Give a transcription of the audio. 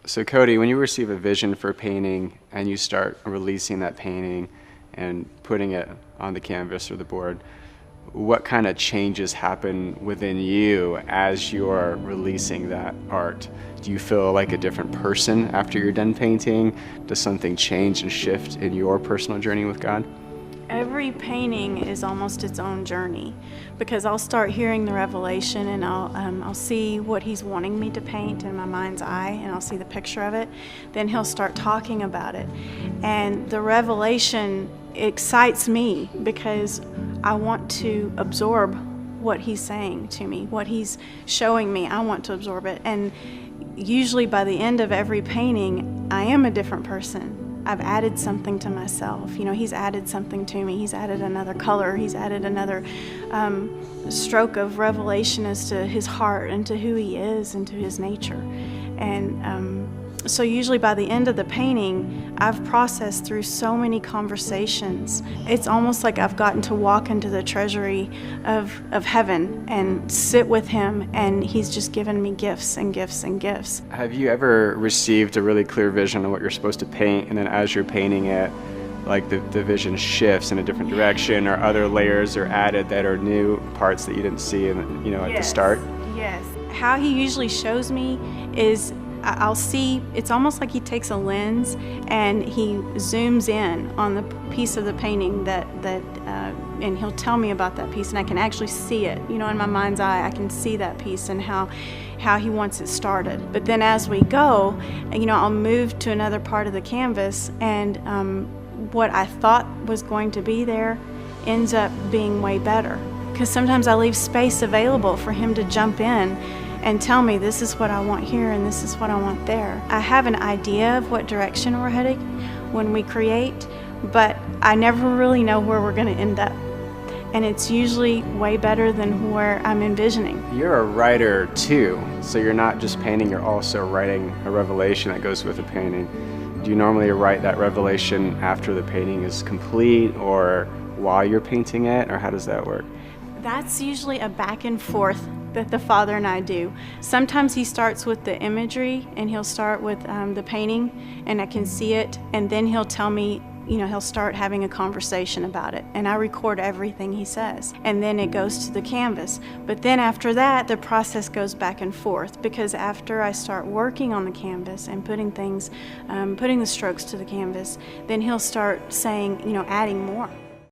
So Cody, when you receive a vision for a painting and you start releasing that painting and putting it on the canvas or the board, what kind of changes happen within you as you're releasing that art? Do you feel like a different person after you're done painting? Does something change and shift in your personal journey with God? Every painting is almost its own journey, because I'll start hearing the revelation and I'll see what he's wanting me to paint in my mind's eye, and I'll see the picture of it. Then he'll start talking about it, and the revelation excites me because I want to absorb what he's saying to me, what he's showing me. I want to absorb it, and usually by the end of every painting, I am a different person. I've added something to myself. You know, he's added something to me. He's added another color. He's added another stroke of revelation as to his heart and to who he is and to his nature. And so usually by the end of the painting, I've processed through so many conversations. It's almost like I've gotten to walk into the treasury of heaven and sit with him, and he's just given me gifts and gifts and gifts. Have you ever received a really clear vision of what you're supposed to paint, and then as you're painting it, like the vision shifts in a different direction, or other layers are added that are new parts that you didn't see in, at the start? Yes. How he usually shows me is I'll see, it's almost like he takes a lens and he zooms in on the piece of the painting and he'll tell me about that piece, and I can actually see it, in my mind's eye. I can see that piece and how he wants it started. But then as we go, I'll move to another part of the canvas, and what I thought was going to be there ends up being way better, because sometimes I leave space available for him to jump in and tell me, this is what I want here and this is what I want there. I have an idea of what direction we're heading when we create, but I never really know where we're going to end up. And it's usually way better than where I'm envisioning. You're a writer too, so you're not just painting, you're also writing a revelation that goes with the painting. Do you normally write that revelation after the painting is complete, or while you're painting it, or how does that work? That's usually a back and forth that the Father and I do. Sometimes he starts with the imagery, and he'll start with the painting, and I can see it, and then he'll tell me, he'll start having a conversation about it, and I record everything he says, and then it goes to the canvas. But then after that, the process goes back and forth, because after I start working on the canvas and putting things, putting the strokes to the canvas, then he'll start saying, adding more.